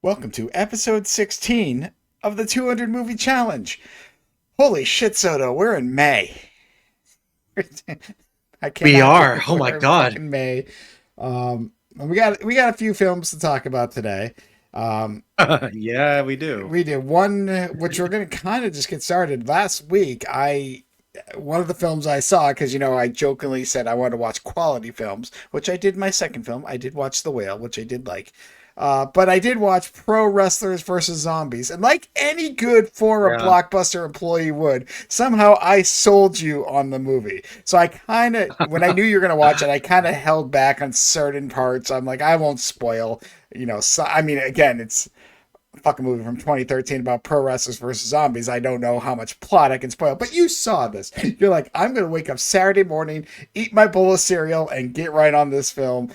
Welcome to episode 16 of the 200 Movie Challenge. Holy shit, Soto, we're in May. I We cannot are. believe Oh my we're in God. fucking May. We got a few films to talk about today. Um, Yeah, we do. we did one, which we're going to kind of just get started. Last week, one of the films I saw, because I jokingly said I wanted to watch quality films, which I did. My second film, I did watch The Whale, which I did like. But I did watch Pro Wrestlers versus Zombies, and like any good for a Yeah. blockbuster employee would, somehow I sold you on the movie. So I kind of, when I knew you were gonna watch it, I kind of held back on certain parts. I'm like, I won't spoil. So, I mean, again, it's fucking movie from 2013 about pro wrestlers versus zombies. I don't know how much plot I can spoil, but you saw this. You're like, I'm going to wake up Saturday morning, eat my bowl of cereal, and get right on this film.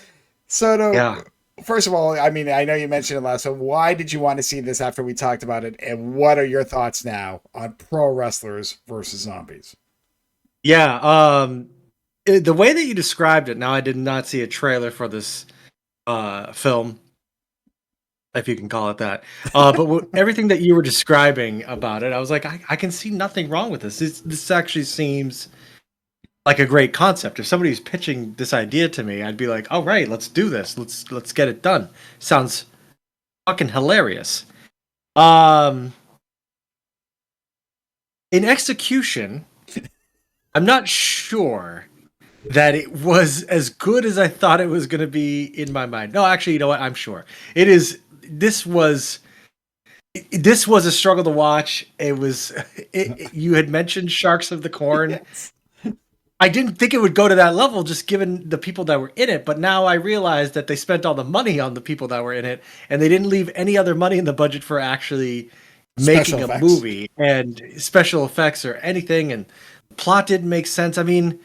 Soto, Yeah. first of all, I mean, I know you mentioned it last, so why did you want to see this after we talked about it? And what are your thoughts now on pro wrestlers versus zombies? Yeah. The way that you described it, now I did not see a trailer for this film, if you can call it that. But everything that you were describing about it, I was like, I can see nothing wrong with this. This actually seems like a great concept. If somebody's pitching this idea to me, I'd be like, all right, let's do this. Let's get it done. Sounds fucking hilarious. Um, in execution, I'm not sure that it was as good as I thought it was going to be in my mind. No, actually, you know what? I'm sure it is. This was a struggle to watch. It was. You had mentioned Sharks of the Corn. Yes. I didn't think it would go to that level, just given the people that were in it. But now I realize that they spent all the money on the people that were in it, and they didn't leave any other money in the budget for actually Special making a effects. movie and special effects or anything. And the plot didn't make sense. I mean,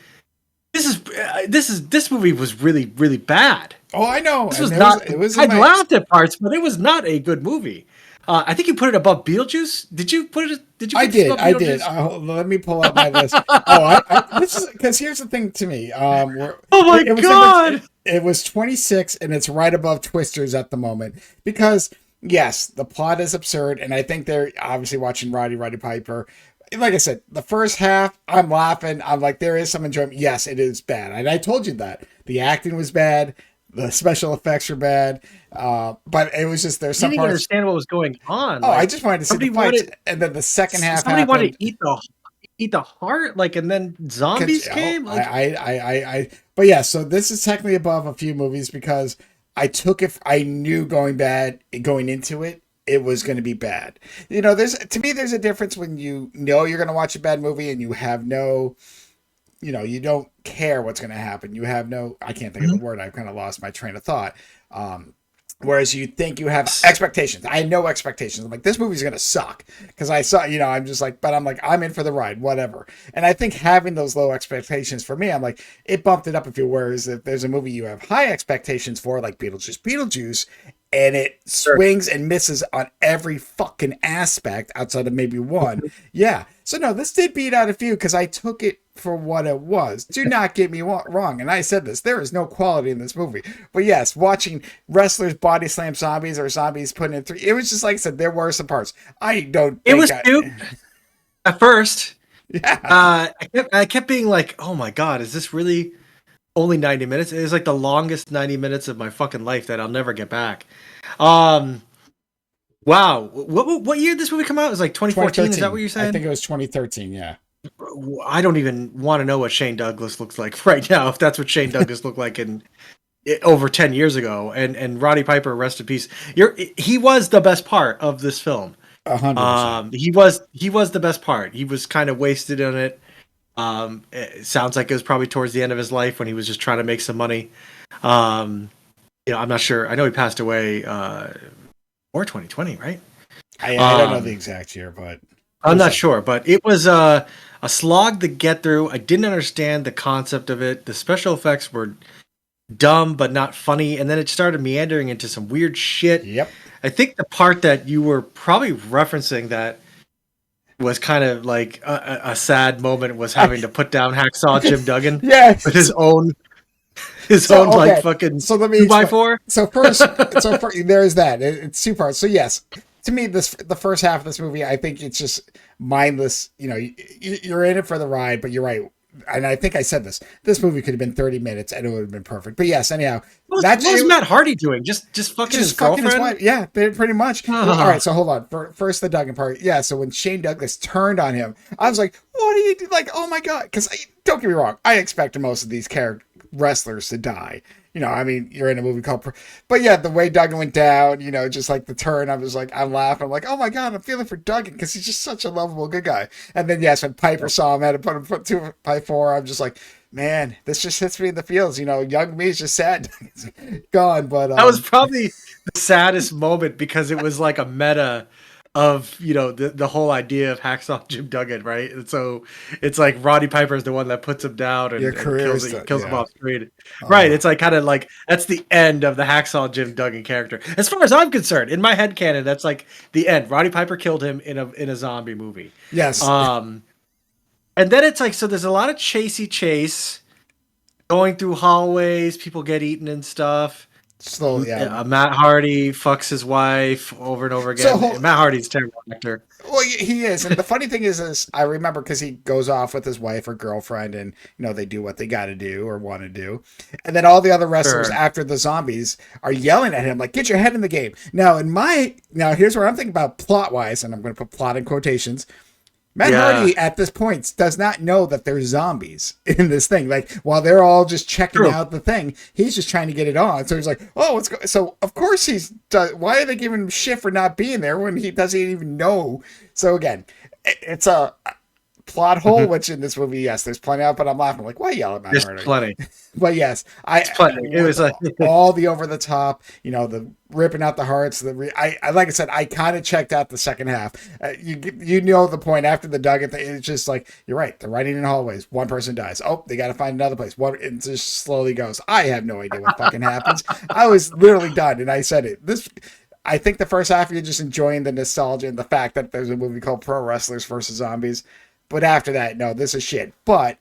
this movie was really bad. Oh, I know. This And was not. it was I in my, laughed at parts, but it was not a good movie. I think you put it above Beetlejuice. Did you put it? Did you I put this did. above I did. Beetlejuice? Let me pull up my list. Oh, I this is because here's the thing to me. Oh my It was in God! it was 26, and it's right above Twisters at the moment because yes, the plot is absurd, and I think they're obviously watching Roddy Piper. Like I said, the first half, I'm laughing. I'm like, there is some enjoyment. Yes, it is bad, and I told you that the acting was bad, the special effects were bad, but it was just there's I some didn't even parts. understand what was going on. Oh, I Like just wanted to see the somebody fights, wanted and then the second half somebody wanted happened. to eat the heart, like, and then zombies Oh, came. Like, but yeah. So this is technically above a few movies because I took it. I knew going into it. It was going to be bad. There's a difference when you know you're going to watch a bad movie and you have no, you don't care what's going to happen. You have no, I can't think of the word. I've kind of lost my train of thought. Um, Whereas you think you have expectations. I had no expectations. I'm like, this movie's gonna suck because I saw, I'm just like, but I'm like, I'm in for the ride, whatever. And I think having those low expectations for me, I'm like, it bumped it up a few. Whereas if there's a movie you have high expectations for, like Beetlejuice, and it sure. swings and misses on every fucking aspect outside of maybe one, yeah. So no, this did beat out a few because I took it for what it was. Do not get me wrong, and I said this: there is no quality in this movie. But yes, watching wrestlers body slam zombies or zombies putting in three, it was just like I said. There were some parts I don't It think was cute at first. yeah. I kept being like, oh my God, is this really only 90 minutes? It was like the longest 90 minutes of my fucking life that I'll never get back. Um, wow. What year did this movie come out? It was like 2014. Is that what 2013. you're I saying? think it was 2013. Yeah. I don't even want to know what Shane Douglas looks like right now. If that's what Shane Douglas looked like in over 10 years ago, and Roddy Piper, rest in peace. He was the best part of this film. 100%. He was the best part. He was kind of wasted on it. It sounds like it was probably towards the end of his life when he was just trying to make some money. Um, I'm not sure. I know he passed away or 2020, right? I don't know the Um, exact year, but it I'm was not something. sure, but it was a slog to get through. I didn't understand the concept of it. The special effects were dumb but not funny, and then it started meandering into some weird shit. Yep. I think the part that you were probably referencing that was kind of like a sad moment was I, having to put down Hacksaw Jim Duggan with yes. his own. his So own like okay, fucking so let me two by explain. four. There's that. It's two parts. So yes, to me, the first half of this movie, I think it's just mindless. You're in it for the ride, but you're right. And I think I said this. This movie could have been 30 minutes and it would have been perfect. But yes, anyhow, What was Matt Hardy doing? Just fucking his just fucking his girlfriend? wife. Yeah, pretty much. Well, all right, Ah, so hold on. First, the Duggan part. Yeah, so when Shane Douglas turned on him, I was like, what do you do? Like, oh my God. Because don't get me wrong, I expect most of these wrestlers to die. I mean, you're in a movie called. But yeah, the way Duggan went down, just like the turn, I was like, I'm laughing. I'm like, oh my God, I'm feeling for Duggan because he's just such a lovable good guy. And then, yes, when Piper saw him, had to put 2 by 4, I'm just like, man, this just hits me in the feels. Young me is just sad. Gone. But that was probably the saddest moment because it was like a meta of the whole idea of Hacksaw Jim Duggan, right? And so it's like Roddy Piper is the one that puts him down your and career kills is it, done. kills him Yeah. off screen, right? It's like kind of like that's the end of the Hacksaw Jim Duggan character, as far as I'm concerned. In my head canon, that's like the end. Roddy Piper killed him in a zombie movie. Yes. And then it's like, so there's a lot of chase going through hallways, people get eaten and stuff. Slowly. Yeah. Matt Hardy fucks his wife over and over So again. Matt Hardy's a terrible actor. well, he is, and the funny thing is I remember because he goes off with his wife or girlfriend, and they do what they got to do or want to do, and then all the other wrestlers Sure. after the zombies are yelling at him like, "Get your head in the game!" Now here's where I'm thinking about plot wise, and I'm going to put plot in quotations. Matt Hardy at this point does not know that there's zombies in this thing. Like while they're all just checking True. out the thing, he's just trying to get it on. So he's like, "Oh, what's going?" So of course why are they giving him shit for not being there when he doesn't even know? So again, it's a plot hole, which in this movie, yes, there's plenty of. But I'm laughing like, why yell at Matt There's Hardy? plenty. But yes, It's plenty. It was like all the over the top, the ripping out the hearts. I like I said, I kind of checked out the second half. You know the point after the Duggan thing. It's just like you're right. They're running in hallways. One person dies. Oh, they got to find another place. It just slowly goes. I have no idea what fucking happens. I was literally done, and I said it. I think the first half you're just enjoying the nostalgia and the fact that there's a movie called Pro Wrestlers versus Zombies. But after that, no, this is shit. But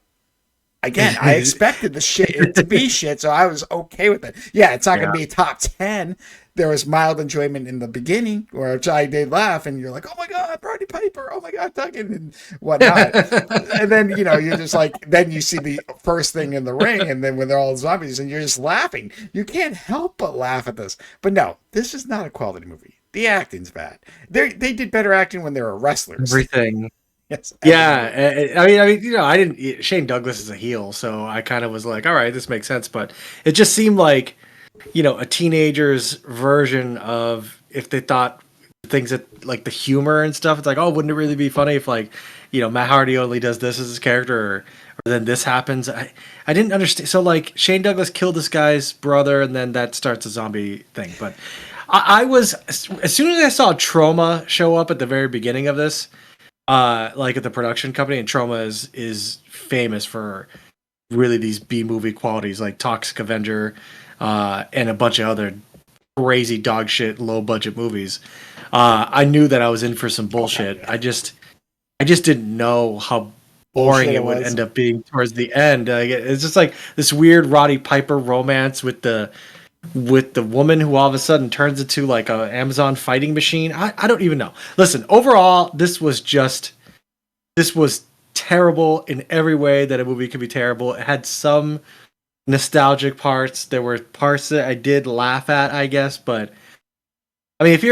again, I expected the shit to be shit, so I was okay with it. Yeah, it's not going to be top 10. There was mild enjoyment in the beginning, which I did laugh, and you're like, oh my God, Roddy Piper, oh my God, Duggan, and whatnot. And then, you're just like, then you see the first thing in the ring, and then when they're all zombies, and you're just laughing. You can't help but laugh at this. But no, this is not a quality movie. The acting's bad. They did better acting when they were wrestlers. everything. Yes. Yeah, I mean, I didn't. Shane Douglas is a heel, so I kind of was like, all right, this makes sense. But it just seemed like, a teenager's version of if they thought things that like the humor and stuff. It's like, oh, wouldn't it really be funny if like, Matt Hardy only does this as his character, or then this happens. I didn't understand. So like Shane Douglas killed this guy's brother, and then that starts a zombie thing. But I was as soon as I saw Trauma show up at the very beginning of this. Like at the production company, and Trauma is famous for really these B movie qualities like Toxic Avenger, and a bunch of other crazy dog shit low budget movies. I knew that I was in for some bullshit. I just didn't know how boring it would end up being towards the end. It's just like this weird Roddy Piper romance with the woman who all of a sudden turns into like a Amazon fighting machine. I don't even know. Listen, overall, this was terrible in every way that a movie could be terrible. It had some nostalgic parts. There were parts that I did laugh at, I guess, but I mean, if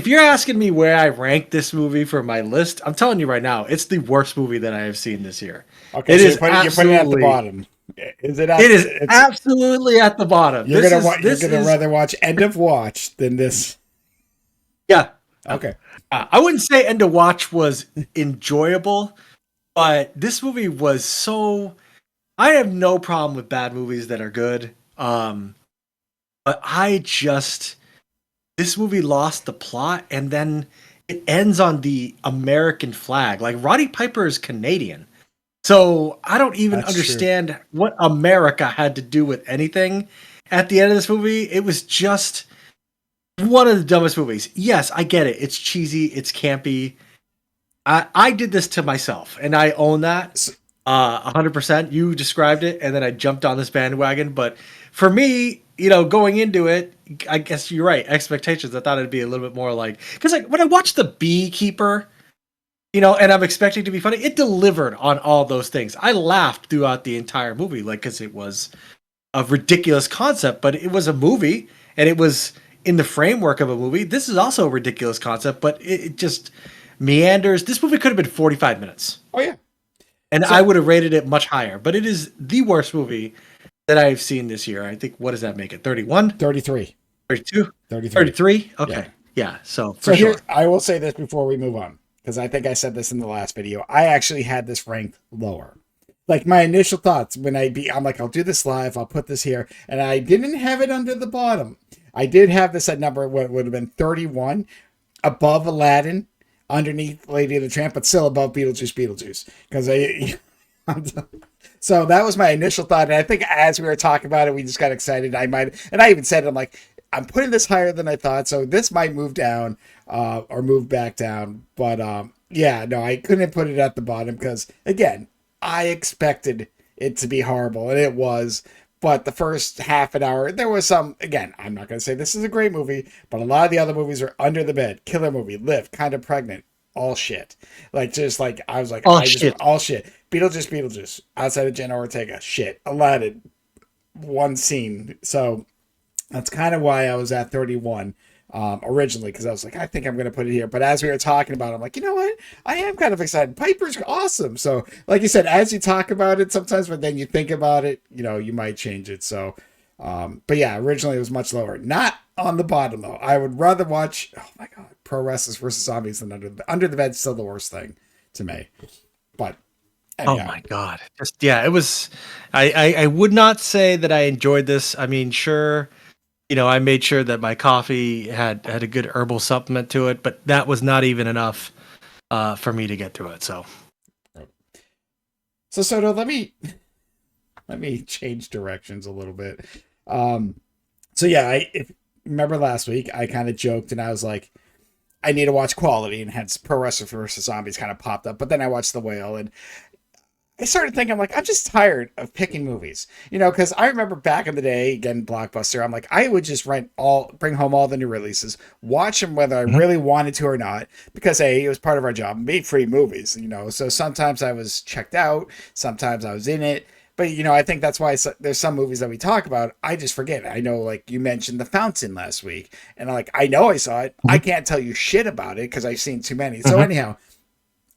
you're asking me where I rank this movie for my list, I'm telling you right now, it's the worst movie that I have seen this year. Okay, so you're putting it at the bottom. Is it? It is absolutely at the bottom. You're gonna rather watch End of Watch than this. Yeah. Okay. I wouldn't say End of Watch was enjoyable, but this movie was so. I have no problem with bad movies that are good, but this movie lost the plot, and then it ends on the American flag. Like Roddy Piper is Canadian. So I don't even understand what America had to do with anything at the end of this movie. It was just one of the dumbest movies. Yes, I get it. It's cheesy. It's campy. I did this to myself, and I own that. 100%. You described it, and then I jumped on this bandwagon. But for me, going into it, I guess you're right. Expectations. I thought it'd be a little bit more like, because like when I watched The Beekeeper, and I'm expecting to be funny, it delivered on all those things. I laughed throughout the entire movie, like because it was a ridiculous concept, but it was a movie, and it was in the framework of a movie. This is also a ridiculous concept, but it just meanders. This movie could have been 45 minutes. Oh yeah. And So I would have rated it much higher, but it is the worst movie that I've seen this year. I think, what does that make it? 31? 33. 32? 33. 33? Okay. Yeah. Yeah. So So here, sure. I will say this before we move on, because I think I said this in the last video. I actually had this ranked lower. Like my initial thoughts I'm like, I'll do this live, I'll put this here, and I didn't have it under the bottom. I did have this at number what would have been 31, above Aladdin, underneath Lady of the Tramp, but still above Beetlejuice, because so that was my initial thought, and I think as we were talking about it, we just got excited. And I even said, I'm like, I'm putting this higher than I thought, so this might move down, or move back down, but yeah, no, I couldn't put it at the bottom because again, I expected it to be horrible, and it was. But the first half an hour, there was some. Again, I'm not going to say this is a great movie, but a lot of the other movies are under the bed. Killer Movie, Live, Kind of Pregnant, all shit. Like just like I was like, all shit. Beetlejuice. Outside of Jenna Ortega, shit. Aladdin, one scene. So that's kind of why I was at 31 originally, because I was like, I think I'm going to put it here. But as we were talking about it, I'm like, you know what? I am kind of excited. Piper's awesome. So, like you said, as you talk about it sometimes, but then you think about it, you might change it. So, but yeah, originally it was much lower. Not on the bottom, though. I would rather watch, oh my God, Pro Wrestlers versus Zombies than Under the Bed's still the worst thing to me. But anyhow. Oh my God. Just, yeah, it was, I would not say that I enjoyed this. I mean, sure. I made sure that my coffee had a good herbal supplement to it, but that was not even enough for me to get through it. So Soto, let me change directions a little bit. So yeah, if remember last week, I kind of joked and I was like, I need to watch quality, and hence Pro Wrestler vs. Zombies kind of popped up. But then I watched The Whale, and I started thinking, I'm like, I'm just tired of picking movies, because I remember back in the day, again, Blockbuster, I'm like, I would just bring home all the new releases, watch them whether I really wanted to or not, because A, it was part of our job, and B, free movies, so sometimes I was checked out, sometimes I was in it, but, I think that's why there's some movies that we talk about, I just forget. I know, like, you mentioned The Fountain last week, and I know I saw it, I can't tell you shit about it, because I've seen too many, so anyhow,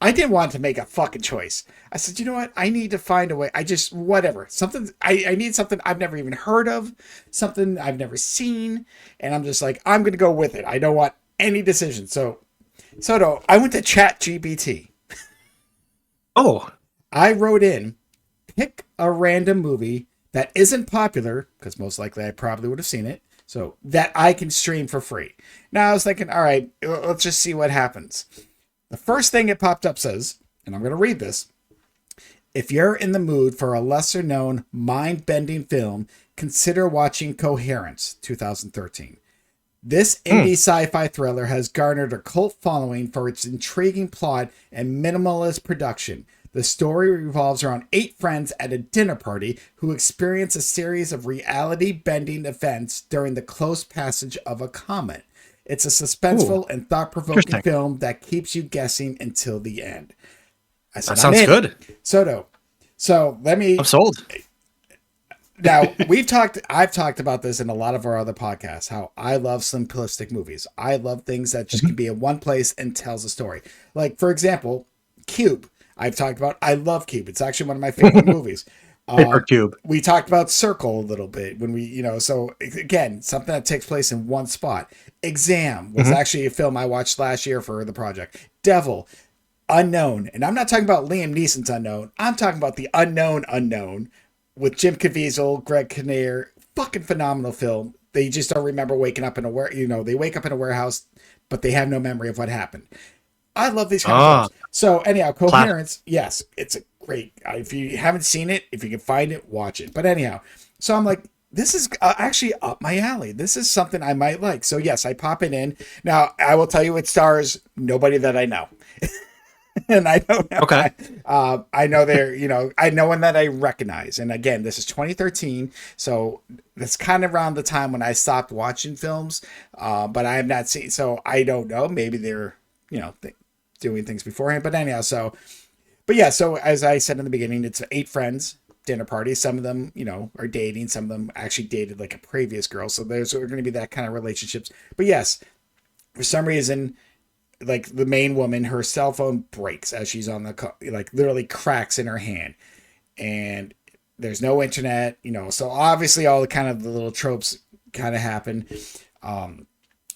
I didn't want to make a fucking choice. I said, you know what? I need to find a way. Whatever. Something, I need something I've never even heard of, something I've never seen. And I'm just like, I'm going to go with it. I don't want any decision. So I went to ChatGPT. Oh. I wrote in, pick a random movie that isn't popular, because most likely I probably would have seen it, so that I can stream for free. Now I was thinking, all right, let's just see what happens. The first thing it popped up says, and I'm going to read this, if you're in the mood for a lesser known mind-bending film, consider watching Coherence, 2013. This indie sci-fi thriller has garnered a cult following for its intriguing plot and minimalist production. The story revolves around 8 friends at a dinner party who experience a series of reality-bending events during the close passage of a comet. It's a suspenseful and thought-provoking film that keeps you guessing until the end. I said, that sounds good. Soto. So let me. I'm sold. Now I've talked about this in a lot of our other podcasts, how I love simplistic movies. I love things that just can be in one place and tells a story. Like, for example, Cube. I've talked about, I love Cube. It's actually one of my favorite movies. Cube. We talked about Circle a little bit when we, so again, something that takes place in one spot. Exam was actually a film I watched last year for the project. Devil, Unknown. And I'm not talking about Liam Neeson's Unknown. I'm talking about the unknown with Jim Caviezel, Greg Kinnear. Fucking phenomenal film. They just don't remember waking up in a they wake up in a warehouse, but they have no memory of what happened. I love these kind of films. So anyhow, Coherence, yes, it's a great. If you haven't seen it, if you can find it, watch it. But anyhow, so I'm like, this is actually up my alley. This is something I might like. So yes, I pop it in. Now I will tell you, it stars nobody that I know. and I don't know. Okay. I know they're, I know one that I recognize. And again, this is 2013, so that's kind of around the time when I stopped watching films. But I have not seen, so I don't know. Maybe they're, doing things beforehand. But anyhow, but yeah, so as I said in the beginning, it's 8 friends. Dinner party. Some of them, are dating. Some of them actually dated like a previous girl. So there's going to be that kind of relationships. But yes, for some reason, like the main woman, her cell phone breaks as she's on the like literally cracks in her hand, and there's no internet. So obviously all the kind of the little tropes kind of happen. Um,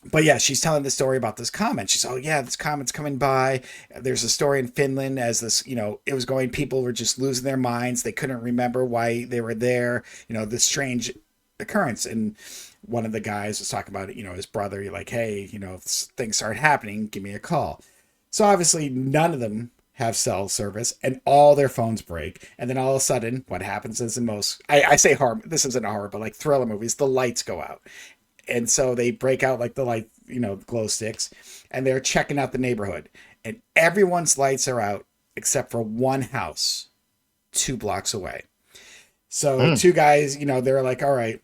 but yeah, she's telling the story about this comet. She's, oh yeah, this comet's coming by. There's a story in Finland as this, it was going. People were just losing their minds. They couldn't remember why they were there. This strange occurrence. And one of the guys was talking about it. His brother. You're like, hey, if things start happening, give me a call. So obviously, none of them have cell service, and all their phones break. And then all of a sudden, what happens is in most, I say horror. This isn't a horror, but like thriller movies, the lights go out, and so they break out like the light, glow sticks, and they're checking out the neighborhood, and everyone's lights are out except for one house 2 blocks away. So Mm. 2 guys, they're like, all right.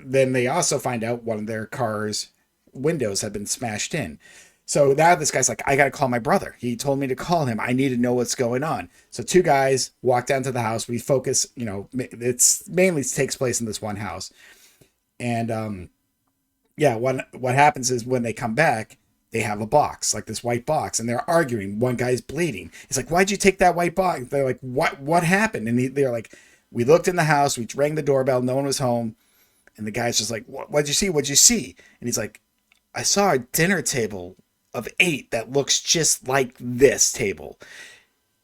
Then they also find out one of their cars windows have been smashed in. So now this guy's like, I got to call my brother. He told me to call him. I need to know what's going on. So 2 guys walk down to the house. We focus, it's mainly takes place in this one house. And yeah, what happens is when they come back, they have a box, like this white box, and they're arguing. One guy's bleeding. He's like, why'd you take that white box? They're like, what happened? And they're like, we looked in the house, we rang the doorbell, no one was home. And the guy's just like, what'd you see? What'd you see? And he's like, I saw a dinner table of 8 that looks just like this table.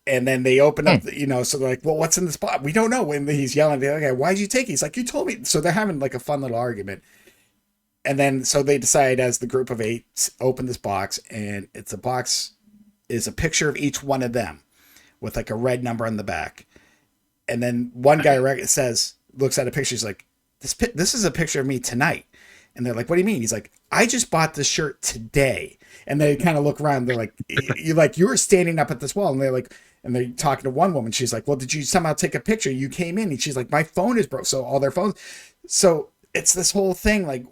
And then they open up, Mm. so they're like, well, what's in this box? We don't know. When he's yelling, they're like, why'd you take it? He's like, you told me. So they're having like a fun little argument. And then so they decide as the group of 8 open this box, and it's a box is a picture of each one of them with like a red number on the back. And then one guy says, looks at a picture, he's like, this is a picture of me tonight. And they're like, what do you mean? He's like, I just bought this shirt today. And they kind of look around. They're like, you were standing up at this wall. And they're like, and they're talking to one woman. She's like, well, did you somehow take a picture? You came in. And she's like, my phone is broke. So all their phones. So it's this whole thing. Like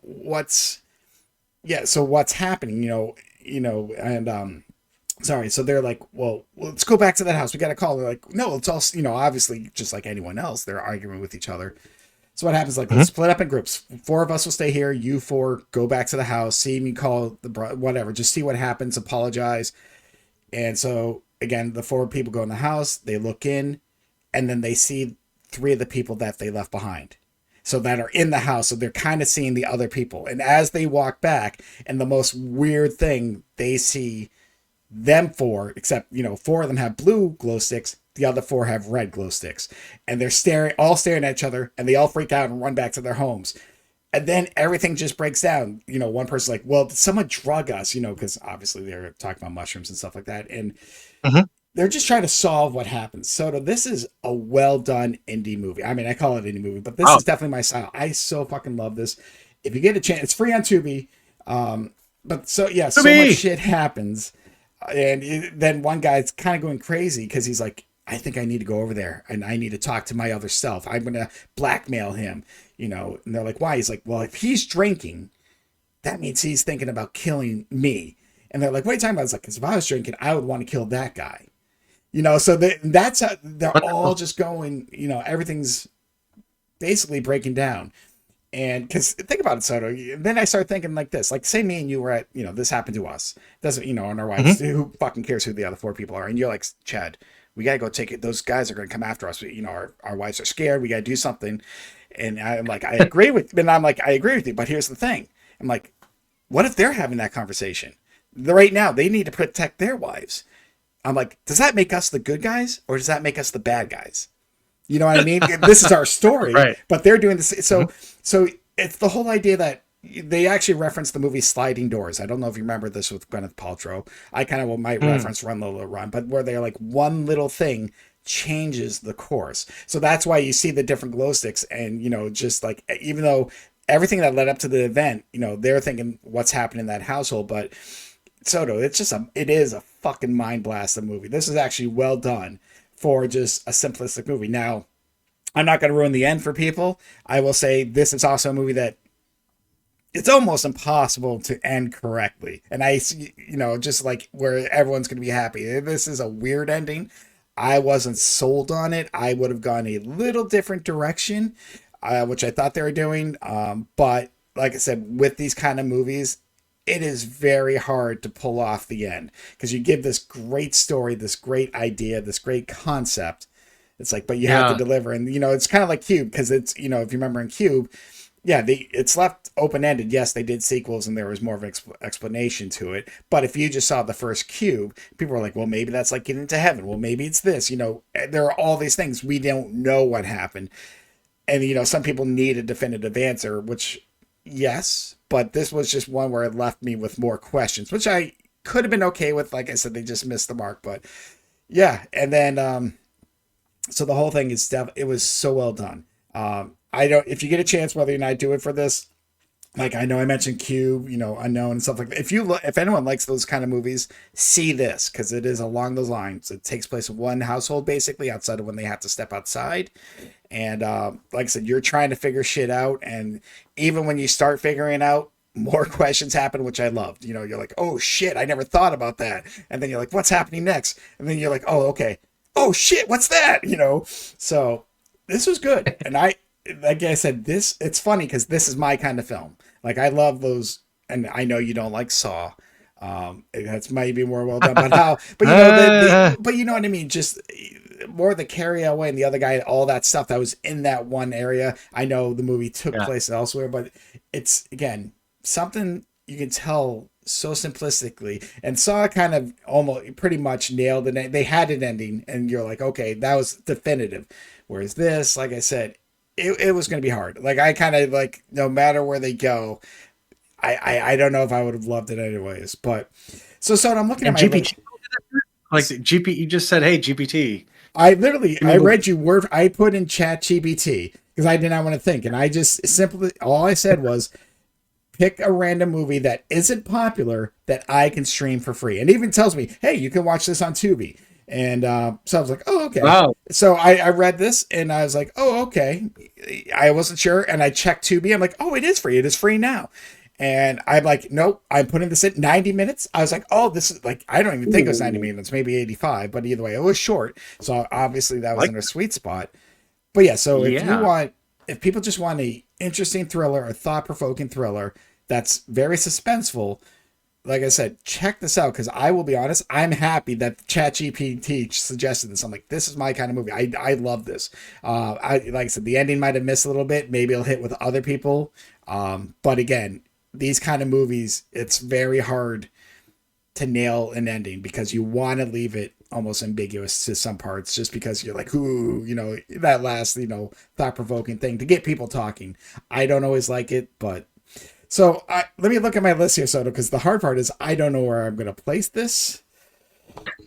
so what's happening, and, sorry. So they're like, well, let's go back to that house. We got a call. They're like, no, it's all, obviously just like anyone else, they're arguing with each other. So what happens? Like, let's split up in groups. 4 of us will stay here. You 4 go back to the house. See me call whatever. Just see what happens. Apologize. And so again, the 4 people go in the house. They look in, and then they see 3 of the people that they left behind. So that are in the house. So they're kind of seeing the other people. And as they walk back, and the most weird thing, they see them 4, except 4 of them have blue glow sticks, the other 4 have red glow sticks, and they're all staring at each other, and they all freak out and run back to their homes. And then everything just breaks down. One person's like, well, did someone drug us? Because obviously they're talking about mushrooms and stuff like that, and Mhm. they're just trying to solve what happens. So this is a well done indie movie. I mean, I call it indie movie, but this Oh, is definitely my style. I so fucking love this. If you get a chance, it's free on Tubi. But so yeah, to so much me. shit happens, and then one guy's kind of going crazy because he's like, I think I need to go over there and I need to talk to my other self. I'm gonna blackmail him, And they're like, why? He's like, well, if he's drinking, that means he's thinking about killing me. And they're like, what are you talking about? It's like, because if I was drinking, I would want to kill that guy. So that's how they're What the all hell? just going. Everything's basically breaking down. And because think about it, Soto. Then I start thinking like this: like, say me and you were at, this happened to us. Doesn't, and our wives. Mhm. Who fucking cares who the other 4 people are? And you're like, Chad, we gotta go take it. Those guys are gonna come after us. Our wives are scared. We gotta do something. And I'm like, I agree with. And I'm like, I agree with you. But here's the thing. I'm like, what if they're having that conversation? Right now, they need to protect their wives. I'm like, does that make us the good guys, or does that make us the bad guys? You know what I mean? This is our story, Right. but they're doing this. Mhm. So it's the whole idea that they actually reference the movie Sliding Doors. I don't know if you remember this with Gwyneth Paltrow. I kind of might Mm. reference Run Lola Run, but where they're like one little thing changes the course. So that's why you see the different glow sticks, and just like even though everything that led up to the event, they're thinking what's happening in that household, but Soto, it is a fucking mind blast of movie. This is actually well done for just a simplistic movie. Now, I'm not going to ruin the end for people. I will say this is also a movie that it's almost impossible to end correctly. And just like where everyone's going to be happy. This is a weird ending. I wasn't sold on it. I would have gone a little different direction, which I thought they were doing. But like I said, with these kind of movies, it is very hard to pull off the end because you give this great story, this great idea, this great concept. It's like, but you have to Yeah, deliver. And, it's kind of like Cube because it's, if you remember in Cube, yeah, it's left open ended. Yes, they did sequels and there was more of an explanation to it. But if you just saw the first Cube, people were like, well, maybe that's like getting to heaven. Well, maybe it's this. There are all these things. We don't know what happened. And, some people need a definitive answer, which, yes, but this was just one where it left me with more questions, which I could have been okay with. Like I said, they just missed the mark. But yeah. And then, so the whole thing it was so well done. I don't, if you get a chance, whether or not do it for this, like I know I mentioned Cube, Unknown and stuff like that. If anyone likes those kind of movies, see this because it is along those lines. It takes place in one household basically outside of when they have to step outside. And like I said, you're trying to figure shit out. And even when you start figuring it out, more questions happen, which I loved. You're like, oh shit, I never thought about that. And then you're like, what's happening next? And then you're like, oh, okay. Oh shit, what's that? So this was good. And like I said, it's funny because this is my kind of film. Like I love those, and I know you don't like Saw. That's maybe more well done, but you know what I mean. Just more the carry away and the other guy, all that stuff that was in that one area. I know the movie took yeah. place elsewhere, but it's again something you can tell so simplistically. And Saw kind of almost pretty much nailed it. They had an ending, and you're like, okay, that was definitive. Whereas this, like I said, it was going to be hard. Like I kind of like no matter where they go, I don't know if I would have loved it anyways. But so I'm looking at And my list. GPT, like GP, you just said, "Hey GPT, give me I a movie." read you word. I put in Chat GBT because I did not want to think, and I just simply all I said was pick a random movie that isn't popular that I can stream for free, and it even tells me, hey, you can watch this on Tubi. And so I was like, oh, okay. Wow. So I read this and I was like, oh, okay. I wasn't sure. And I checked Tubi. I'm like, oh, it is free. It is free now. And I'm like, nope, I'm putting this in 90 minutes. I was like, oh, this is like, I don't even think it was 90 Ooh, minutes, maybe 85. But either way, it was short. So obviously that was like in a sweet spot. But yeah, so yeah. if people just want a interesting thriller, a thought provoking thriller that's very suspenseful, like I said, check this out because I will be honest, I'm happy that ChatGPT suggested this. I'm like, this is my kind of movie. I love this. Like I said, the ending might have missed a little bit. Maybe it'll hit with other people. But again, these kind of movies, it's very hard to nail an ending because you want to leave it almost ambiguous to some parts just because you're like, ooh, that last, thought provoking thing to get people talking. I don't always like it, but so let me look at my list here, Soto, because the hard part is I don't know where I'm going to place this.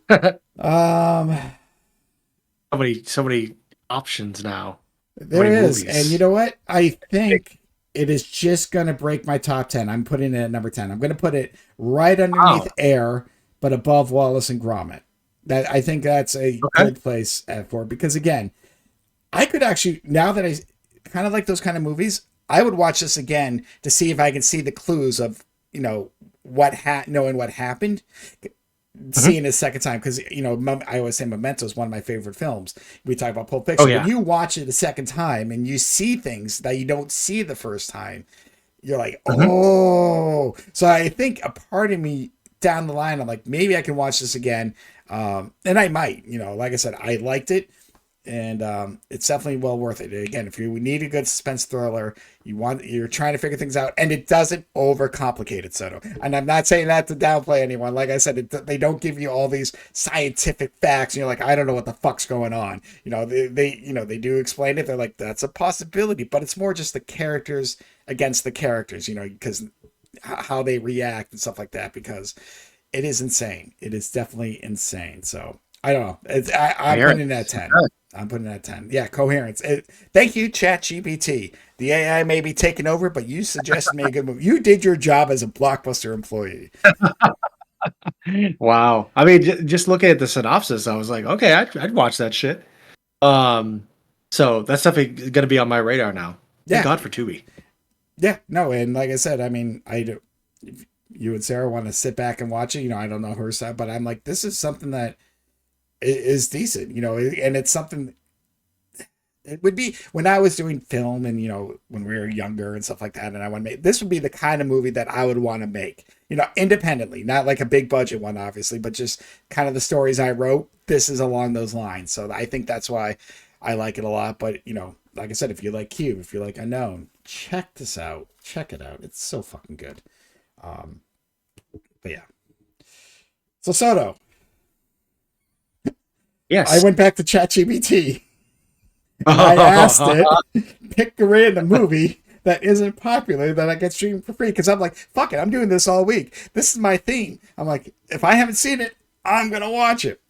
so Um, many options now. So there many is, and you movies. know what? I think it is just going to break my top 10. I'm putting it at number 10. I'm going to put it right underneath Wow. Air, but above Wallace and Gromit. That I think that's a Okay. good place for it because again, I could actually now that I kind of like those kind of movies, I would watch this again to see if I can see the clues of knowing what happened, Mhm. seeing it a second time because I always say Memento is one of my favorite films. We talk about Pulp Oh Fiction. When yeah. you watch it a second time and you see things that you don't see the first time, you're like, Mhm. oh. So I think a part of me down the line, I'm like, maybe I can watch this again. And I might, like I said, I liked it and it's definitely well worth it. Again, if you need a good suspense thriller, you're trying to figure things out, and it doesn't overcomplicate it, Soto. And I'm not saying that to downplay anyone. Like I said, they don't give you all these scientific facts, and you're like, I don't know what the fuck's going on. They do explain it. They're like, that's a possibility, but it's more just the characters against the characters, because how they react and stuff like that. Because it is insane. It is definitely insane. So I don't know. I'm putting it at Coherence. 10. I'm putting it at 10. Yeah, coherence. Thank you, ChatGPT. The AI may be taking over, but you suggested me a good move. You did your job as a Blockbuster employee. Wow. I mean, just looking at the synopsis, I was like, okay, I'd watch that shit. Um, so that's definitely going to be on my radar now. Thank Yeah, God for Tubi. yeah, no, and like I said, I mean, I do. If you and Sarah want to sit back and watch it, I don't know her side, but I'm like, this is something that is decent, and it's something. It would be when I was doing film and when we were younger and stuff like that, and I want to make this would be the kind of movie that I would want to make, independently, not like a big budget one, obviously, but just kind of the stories I wrote. This is along those lines, so I think that's why I like it a lot. But like I said, if you like Cube, if you like Unknown, check this out. Check it out. It's so fucking good. Um, but yeah. So Soto, I Yes. went back to ChatGPT and I asked it, pick a random movie that isn't popular that I get streamed for free. Because I'm like, fuck it, I'm doing this all week. This is my theme. I'm like, if I haven't seen it, I'm gonna watch it.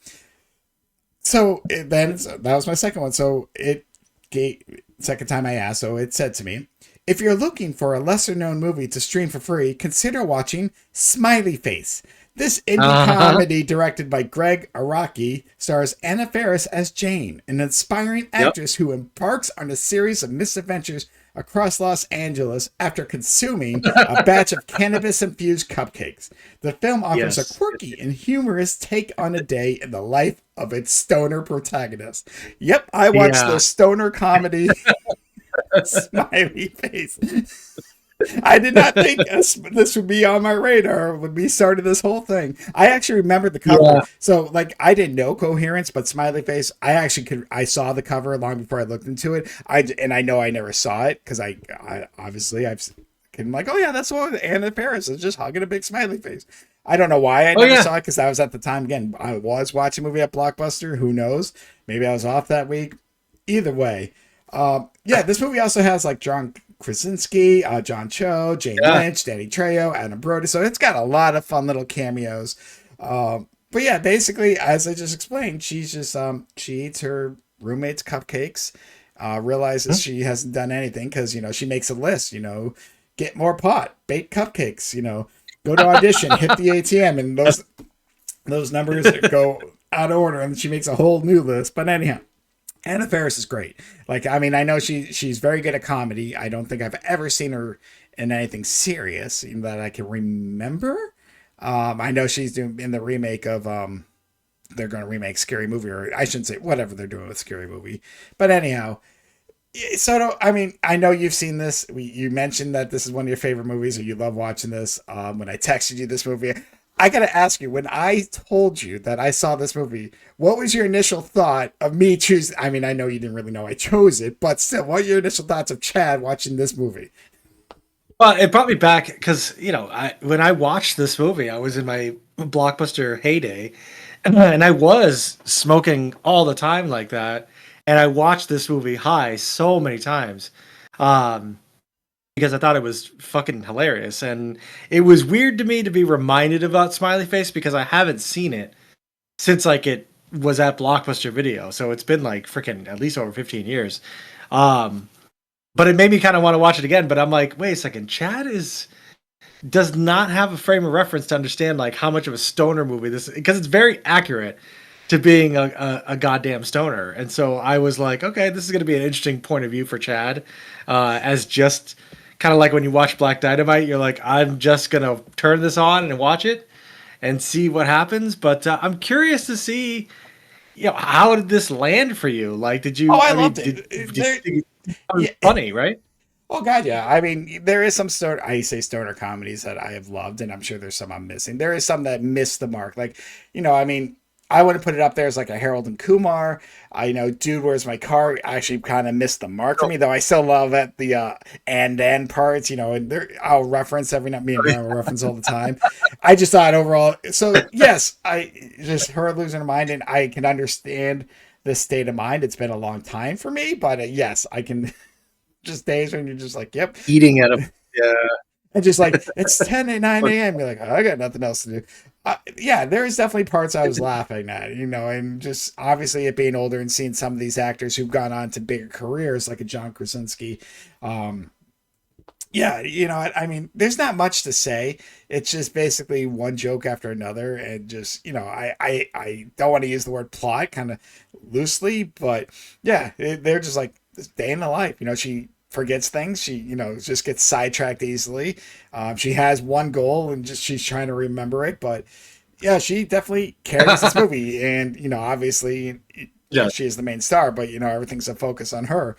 That was my second one. So it gave second time I asked. So it said to me, if you're looking for a lesser known movie to stream for free, consider watching Smiley Face. This indie Uh-huh. comedy directed by Greg Araki stars Anna Faris as Jane, an inspiring Yep. actress who embarks on a series of misadventures across Los Angeles after consuming a batch of cannabis infused cupcakes. The film offers a Yes. quirky and humorous take on a day in the life of its stoner protagonist. Yep, I watched the Yeah. stoner comedy Smiley Face. I did not think this would be on my radar when we started this whole thing. I actually remembered the cover. Yeah. So, like, I didn't know Coherence, but Smiley Face, I saw the cover long before I looked into it. And I know I never saw it because I obviously I've been like, oh yeah, that's what Anna Paris is just hugging a big smiley face. I don't know why I Oh never yeah. saw it because that was at the time. Again, I was watching a movie at Blockbuster. Who knows? Maybe I was off that week. Either way, yeah, this movie also has like John Krasinski, John Cho, Jane Yeah. Lynch, Danny Trejo, Adam Brody. So it's got a lot of fun little cameos. But yeah, basically, as I just explained, she eats her roommate's cupcakes, realizes she hasn't done anything because she makes a list. Get more pot, bake cupcakes. Go to audition, hit the ATM, and those numbers go out of order, and she makes a whole new list. But anyhow, Anna Faris is great. Like, I mean, I know she's very good at comedy. I don't think I've ever seen her in anything serious that I can remember. I know she's doing in the remake of they're going to remake Scary Movie, or I shouldn't say whatever they're doing with Scary Movie. But anyhow, so I mean, I know you've seen this. You mentioned that this is one of your favorite movies, or you love watching this. When I texted you this movie, I gotta ask you. When I told you that I saw this movie, what was your initial thought of me choosing? I mean, I know you didn't really know I chose it, but still, what are your initial thoughts of Chad watching this movie? Well, it brought me back because I when I watched this movie, I was in my blockbuster heyday, and I was smoking all the time like that. And I watched this movie high so many times, um, because I thought it was fucking hilarious. And it was weird to me to be reminded about Smiley Face because I haven't seen it since like it was at Blockbuster Video. So it's been like freaking at least over 15 years. Um, but it made me kind of want to watch it again. But I'm like, wait a second, Chad does not have a frame of reference to understand like how much of a stoner movie this is because it's very accurate to being a goddamn stoner. And so I was like, okay, this is going to be an interesting point of view for Chad, as just kind of like when you watch Black Dynamite, you're like, I'm just going to turn this on and watch it and see what happens. But I'm curious to see, how did this land for you? Like, Oh, I I loved mean, it. did you There, think it was yeah. funny, right? Oh God, yeah. I mean, there is some stoner. I say stoner comedies that I have loved, and I'm sure there's some I'm missing. There is some that miss the mark. Like, I mean, I wouldn't put it up there as like a Harold and Kumar. I know, dude, where's my car? Actually, kind of missed the mark for me, though. I still love at the and parts. And I'll reference every night. Me and Brian will reference all the time. I just thought overall. So yes, I just her losing her mind, and I can understand this state of mind. It's been a long time for me, but yes, I can just days when you're just like, yep. Eating at a yeah. And just like, it's 10 and 9 a.m. You're like, oh, I got nothing else to do. Yeah, there's definitely parts I was laughing at, and just obviously it being older and seeing some of these actors who've gone on to bigger careers, like a John Krasinski. Um, Yeah, I mean, there's not much to say. It's just basically one joke after another, and just I don't want to use the word plot kind of loosely, but yeah, they're just like this day in the life. She forgets things. She just gets sidetracked easily. She has one goal, and just she's trying to remember it. But yeah, she definitely carries this movie, and obviously, Yeah. she is the main star, but everything's a focus on her.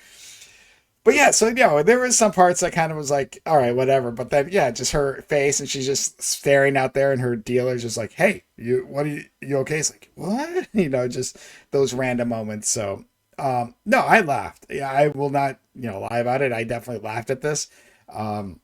But yeah, so there was some parts that kind of was like, all right, whatever. But then yeah, just her face, and she's just staring out there, and her dealer's just like, hey, you okay? It's like, what? Just those random moments. So no, I laughed. Yeah, I will not lie about it. I definitely laughed at this. Um,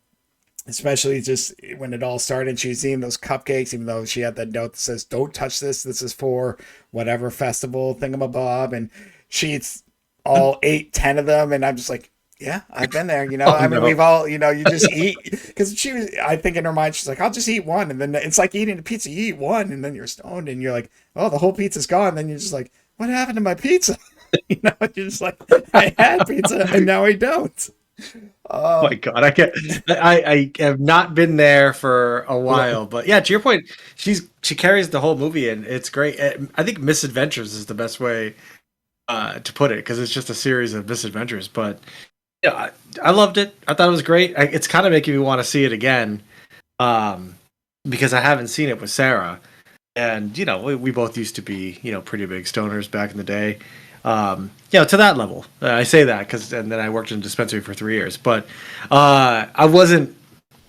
Especially just when it all started, she was eating those cupcakes, even though she had that note that says, "Don't touch this. This is for whatever festival thingamabob," and she eats all 8, 10 of them, and I'm just like, yeah, I've been there. Oh I mean, no. we've all, you just eat because she was. I think in her mind, she's like, I'll just eat one, and then it's like eating a pizza. You eat one, and then you're stoned, and you're like, oh, the whole pizza's gone. And then you're just like, what happened to my pizza? You're just like, I had pizza, and now I don't. My Um, God, I can't. I have not been there for a while, but yeah, to your point, she carries the whole movie, and it's great. I think misadventures is the best way to put it because it's just a series of misadventures. But yeah, I loved it. I thought it was great. It's kind of making me want to see it again um, because I haven't seen it with Sarah, and we both used to be pretty big stoners back in the day. To that level. I say that because and then I worked in a dispensary for 3 years, but I wasn't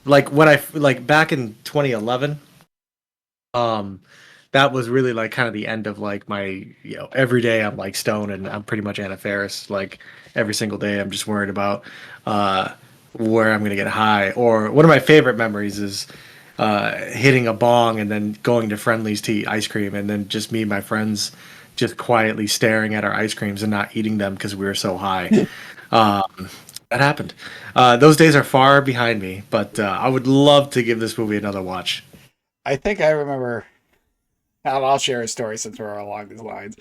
like when I like back in 2011. Um, that was really like kind of the end of like my every day I'm like stoned and I'm pretty much Anna Faris like every single day I'm just worried about uh where I'm gonna get high. Or one of my favorite memories is hitting a bong and then going to Friendly's to eat ice cream, and then just me and my friends just quietly staring at our ice creams and not eating them because we were so high. Um, that happened. Those days are far behind me, but I would love to give this movie another watch. I think I remember. I'll share a story since we're along these lines.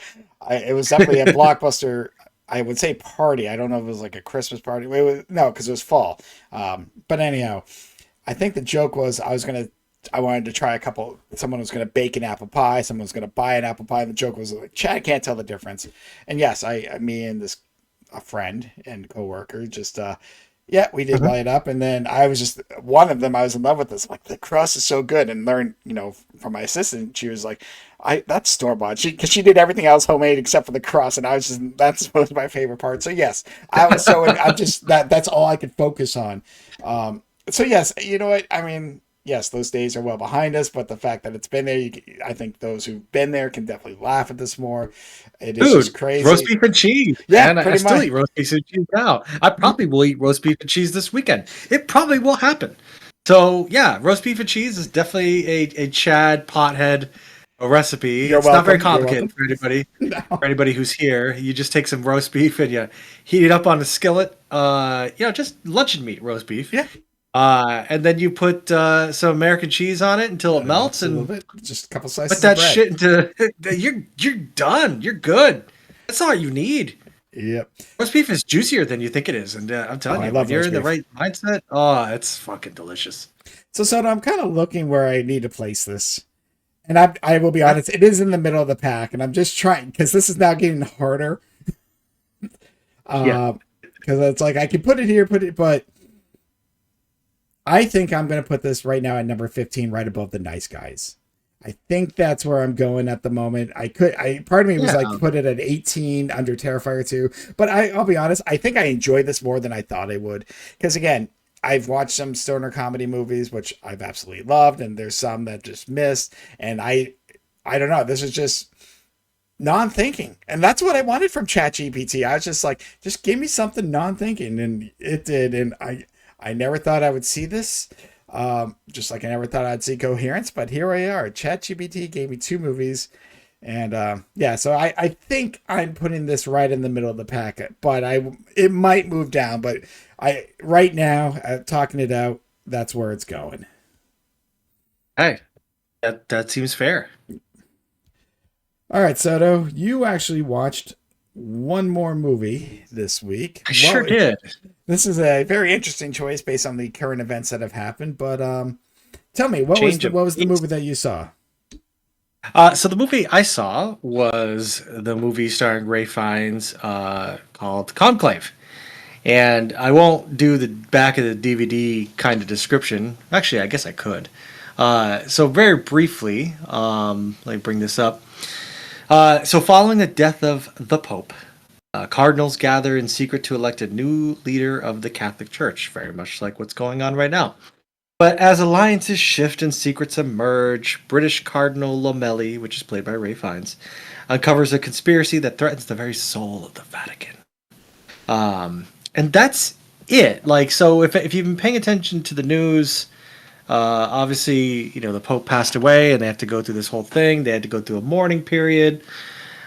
It was definitely a blockbuster. I would say party. I don't know if it was like a Christmas party. No, because it was fall. But anyhow, I think the joke was I wanted to try a couple. Someone was going to bake an apple pie. Someone was going to buy an apple pie. The joke was like, Chad can't tell the difference. And yes, me and this a friend and coworker just yeah, we did light up, and then I was just one of them. I was in love with this. Like the crust is so good, and learned, from my assistant. She was like, "I that's store bought." Because she did everything else homemade except for the crust, and I was just was my favorite part. So yes, I was so I just that's all I could focus on. So yes, you know what I mean. Yes, those days are well behind us, but the fact that it's been there, I think those who've been there can definitely laugh at this more. It is just Dude, roast crazy. beef and cheese, Yeah, man. I pretty still much. eat roast beef and cheese now. I probably will eat roast beef and cheese this weekend. It probably will happen. So yeah, roast beef and cheese is definitely a Chad pothead recipe. You're It's not very welcome. You're complicated welcome. for anybody. For No. anybody who's here, you just take some roast beef and you heat it up on a skillet. Just luncheon meat roast beef. Yeah. And then you put some American cheese on it until it melts, Just a little and bit, just a couple put slices of that bread. shit into. You're done. You're good. That's all you need. Yep. Roast beef is juicier than you think it is, and I'm Oh, telling I you, when love you're roast in the beef. right mindset, oh, it's fucking delicious. So, Soto, I'm kind of looking where I need to place this, and I will be Okay. honest, it is in the middle of the pack, and I'm just trying because this is now getting harder. Yeah. Uh, because it's like I can put it here, but I think I'm going to put this right now at number 15, right above the Nice Guys. I think that's where I'm going at the moment. Part of me was Yeah. like, put it at 18 under Terrifier 2, but I'll be honest, I think I enjoyed this more than I thought I would. Because again, I've watched some stoner comedy movies, which I've absolutely loved, and there's some that just missed. And I don't know, this is just non-thinking. And that's what I wanted from ChatGPT. I was just like, just give me something non-thinking. And it did. And I never thought I would see this. Just like I never thought I'd see Coherence, but here we are. ChatGPT gave me two movies, and yeah, so I think I'm putting this right in the middle of the packet, but it might move down. But I right now, talking it out, that's where it's going. Hey, that seems fair. All right, Soto, you actually watched one more movie this week. I sure Well, did. this is a very interesting choice based on the current events that have happened. But tell me, what was Change the of movie pace. that you saw? So the movie I saw was the movie starring Ray Fiennes called Conclave. And I won't do the back of the DVD kind of description. Actually, I guess I could. So very briefly, let me bring this up. So following the death of the Pope, cardinals gather in secret to elect a new leader of the Catholic Church, very much like what's going on right now. But as alliances shift and secrets emerge, British Cardinal Lomelli, which is played by Ray Fiennes, uncovers a conspiracy that threatens the very soul of the Vatican. And that's it. Like, so if you've been paying attention to the news, obviously, the Pope passed away, and they have to go through this whole thing. They had to go through a mourning period.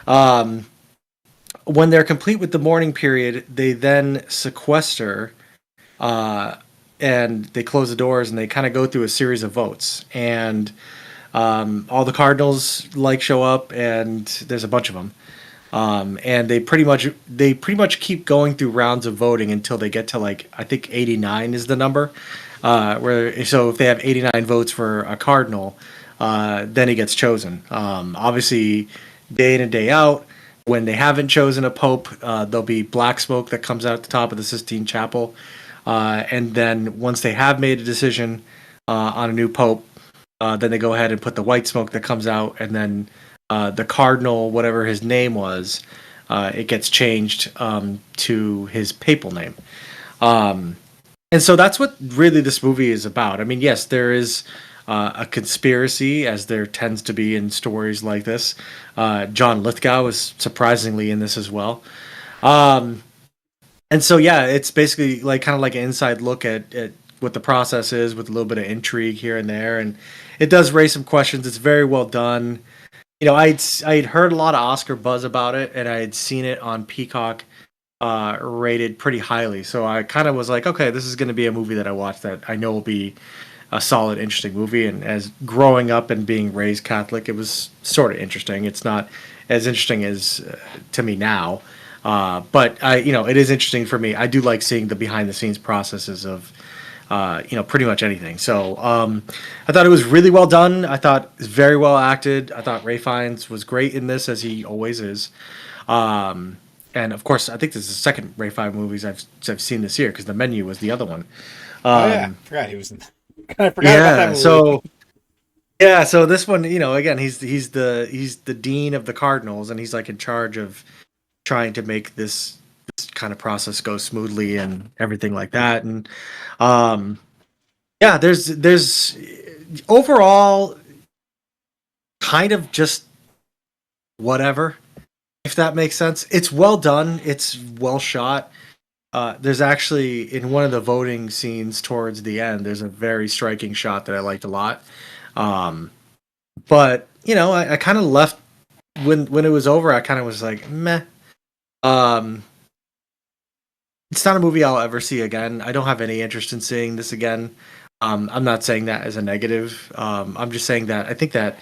Um, when they're complete with the mourning period, they then sequester, uh, and they close the doors, and they kind of go through a series of votes. And all the cardinals show up, and there's a bunch of them. And they pretty much keep going through rounds of voting until they get to I think 89 is the number. Where so if they have 89 votes for a cardinal, then he gets chosen. Obviously, day in and day out, when they haven't chosen a pope, there'll be black smoke that comes out the top of the Sistine Chapel, and then once they have made a decision on a new pope, then they go ahead and put the white smoke that comes out, and then the cardinal, whatever his name was, it gets changed to his papal name. Um, and so that's what really this movie is about. I mean, yes, there is a conspiracy, as there tends to be in stories like this. John Lithgow is surprisingly in this as well. Um, and so, yeah, it's basically kind of like an inside look at what the process is, with a little bit of intrigue here and there. And it does raise some questions. It's very well done. I'd heard a lot of Oscar buzz about it, and I had seen it on Peacock rated pretty highly. So I kind of was like, okay, this is going to be a movie that I watch that I know will be a solid, interesting movie. And as growing up and being raised Catholic, it was sort of interesting. It's not as interesting as to me now, but it is interesting for me. I do like seeing the behind the scenes processes of pretty much anything. So I thought it was really well done. I thought it was very well acted. I thought Ray Fiennes was great in this, as he always is. Um, and of course, I think this is the second Ray Fiennes movies I've seen this year, because The Menu was the other one. Oh yeah, Um, forgot he was in. I forgot about that yeah. movie. So yeah. So this one, again, he's the dean of the Cardinals, and he's in charge of trying to make this kind of process go smoothly and everything like that. And um, yeah, there's overall kind of just whatever, if that makes sense. It's well done. It's well shot. There's actually, in one of the voting scenes towards the end, there's a very striking shot that I liked a lot. Um, but I kind of left when it was over. I kind of was like, meh. Um, it's not a movie I'll ever see again. I don't have any interest in seeing this again. I'm not saying that as a negative. I'm just saying that I think that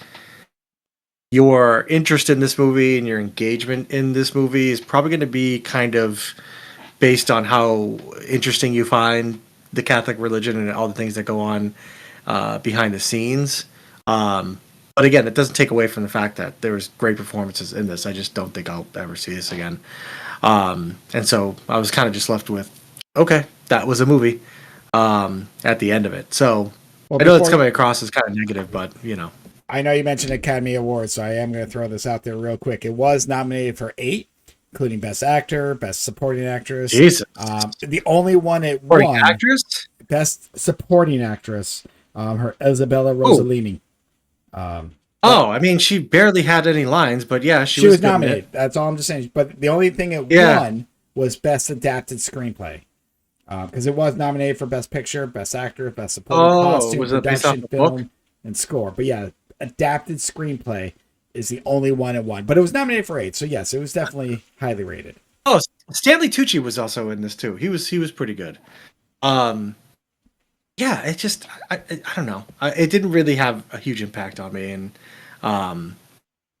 your interest in this movie and your engagement in this movie is probably going to be kind of based on how interesting you find the Catholic religion and all the things that go on behind the scenes. But again, it doesn't take away from the fact that there was great performances in this. I just don't think I'll ever see this again. And so I was kind of just left with, okay, that was a movie at the end of it. So Well, I know it's before coming across as kind of negative, but I know you mentioned Academy Awards, so I am going to throw this out there real quick. It was nominated for 8, including Best Actor, Best Supporting Actress. Jesus. The only one it Supporting won, actress? Best Supporting Actress, her Isabella Oh, Rossellini. But oh, I mean, she barely had any lines, but yeah, she she was was good in it. nominated. That's all I'm just saying. But the only thing it Yeah. won was Best Adapted Screenplay. Because it was nominated for Best Picture, Best Actor, Best Supporting Oh, Costume, was it based off Production, the book? Film, and Score. But yeah, Adapted Screenplay is the only one it won. But it was nominated for 8, so yes, it was definitely highly rated. Oh, Stanley Tucci was also in this too. He was pretty good. Um, yeah, it just I don't know. It didn't really have a huge impact on me, and um,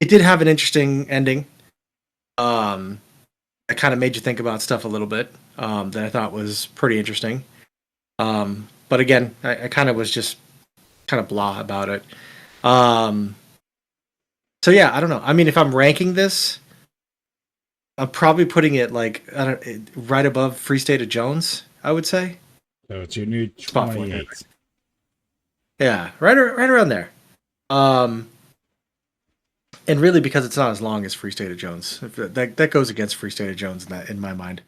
it did have an interesting ending. Um, that kind of made you think about stuff a little bit, that I thought was pretty interesting. But again, I kind of was just kind of blah about it. Um, so yeah, I don't know. I mean, if I'm ranking this, I'm probably putting it like I don't, right above Free State of Jones. I would say So it's your new spot 48. 28. Yeah, right around there. Um, and really because it's not as long as Free State of Jones. That goes against Free State of Jones in my mind.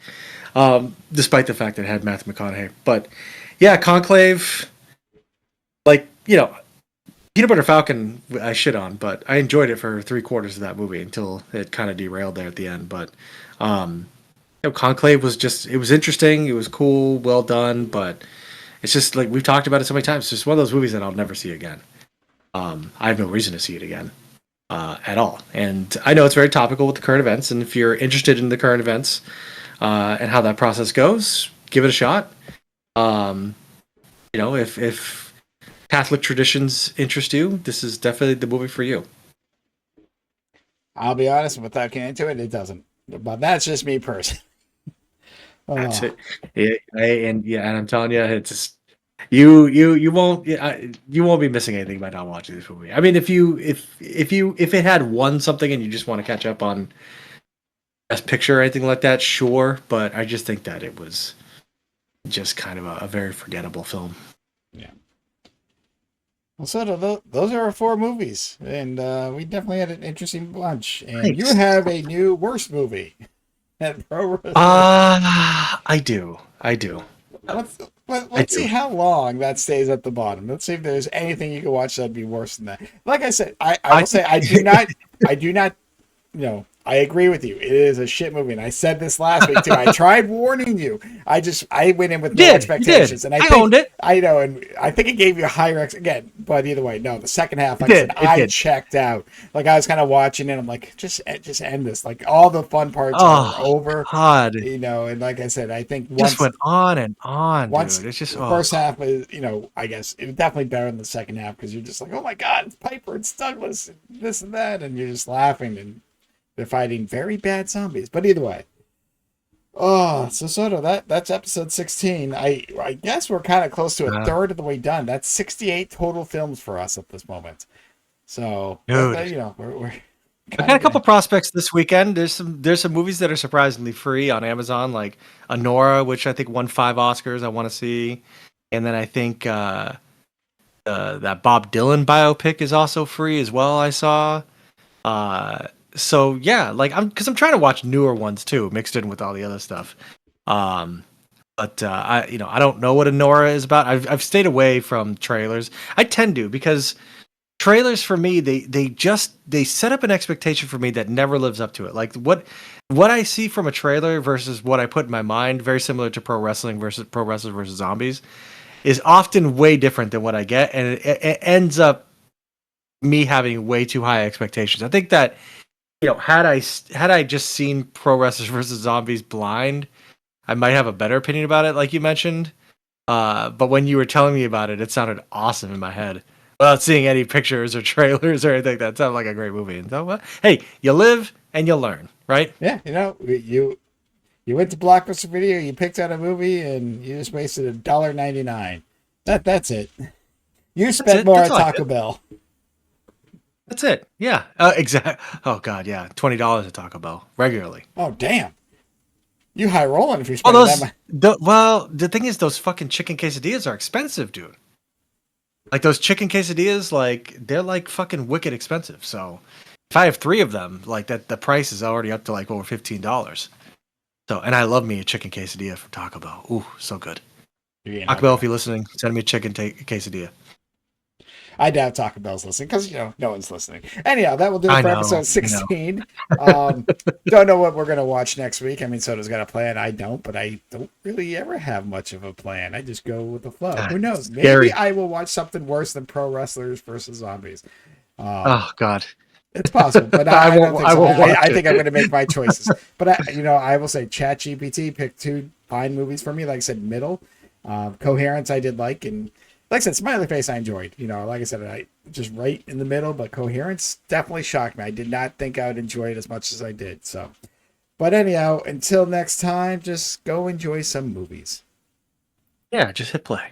Despite the fact that it had Matthew McConaughey, but yeah, Conclave. Like Peanut Butter Falcon, I shit on, but I enjoyed it for 3/4 of that movie until it kind of derailed there at the end. But um, Conclave was it was interesting, it was cool, well done, but it's just like we've talked about it so many times. It's just one of those movies that I'll never see again. I have no reason to see it again at all. And I know it's very topical with the current events, and if you're interested in the current events and how that process goes, give it a shot. Um, if Catholic traditions interest you, this is definitely the movie for you. I'll be honest, without getting into it, it doesn't. But that's just me personally. That's Oh, it. And I'm telling you, it's just you won't you won't be missing anything by not watching this movie. I mean, if it had won something and you just want to catch up on Best Picture or anything like that, sure. But I just think that it was just kind of a very forgettable film. yeah. Well, so those are our 4 movies, and we definitely had an interesting bunch. And you Thanks. have a new worst movie at Pro Wrestling. I do. Let's I let's see do. how long that stays at the bottom. Let's see if there's anything you can watch that'd be worse than that. Like I said, I I will say I do not I agree with you. It is a shit movie, and I said this last week too. I tried warning you. I went in with no you did. expectations, and I I think owned it. I know, and I think it gave you a higher again. But either way, no. The second half, It like I said, did. It I did. checked out. Like I was kind of watching it. I'm like, just end this. Like all the fun parts are Oh over. God. And like I said, I think Just once went on and on, once dude. It's just the oh first half is, I guess it was definitely better than the second half because you're just like, oh my god, it's Piper, it's Douglas, and this and that, and you're just laughing, and they're fighting very bad zombies. But either way, oh, so Soto, that's episode 16. I guess we're kind of close to a third of the way done. That's 68 total films for us at this moment. So dude. we're I kind got a of couple good. prospects this weekend. There's some movies that are surprisingly free on Amazon, like Anora, which I think won 5 Oscars. I want to see, and then I think that Bob Dylan biopic is also free as well. I saw. So yeah, like I'm trying to watch newer ones too, mixed in with all the other stuff. Um, but I don't know what Anora is about. I've stayed away from trailers. I tend to because trailers for me they set up an expectation for me that never lives up to it. Like what I see from a trailer versus what I put in my mind, very similar to pro wrestlers versus zombies, is often way different than what I get, and it ends up me having way too high expectations. I think that had I just seen pro wrestlers versus zombies blind, I might have a better opinion about it, like you mentioned. But when you were telling me about it, it sounded awesome in my head. Without seeing any pictures or trailers or anything, that sounded like a great movie. And so, well, hey, you live and you learn, right? Yeah, you went to Blockbuster Video, you picked out a movie, and you just wasted $1.99. That's it. You That's spent it. more That's at all I Taco did. Bell. That's it. Yeah. Exactly. Oh God. Yeah. $20 at Taco Bell regularly. Oh damn, you high rolling if you're Well, spending that much. the thing is, those fucking chicken quesadillas are expensive, dude. Like those chicken quesadillas, like they're like fucking wicked expensive. So if I have 3 of them, like that, the price is already up to like over $15. So, and I love me a chicken quesadilla from Taco Bell. Ooh, so good. You're getting Taco Bell, hungry if now. you're listening, send me a chicken quesadilla. I doubt Taco Bell's listening because no one's listening. Anyhow, that will do it I for know, episode I know. 16. Don't know what we're gonna watch next week. I mean, Soda's got a plan. I don't, but I don't really ever have much of a plan. I just go with the flow. Ah, Who knows? it's Maybe scary. I will watch something worse than pro wrestlers versus zombies. Um, Oh God. it's possible, but I I don't won't. think I so. won't I watch think it. I'm going to make my choices. But I will say ChatGPT picked 2 fine movies for me. Like I said, Middle, Coherence I did like, and like I said, Smiley Face I enjoyed. Like I said, I just right in the middle. But Coherence definitely shocked me. I did not think I would enjoy it as much as I did. So But anyhow, until next time, just go enjoy some movies. Yeah, just hit play.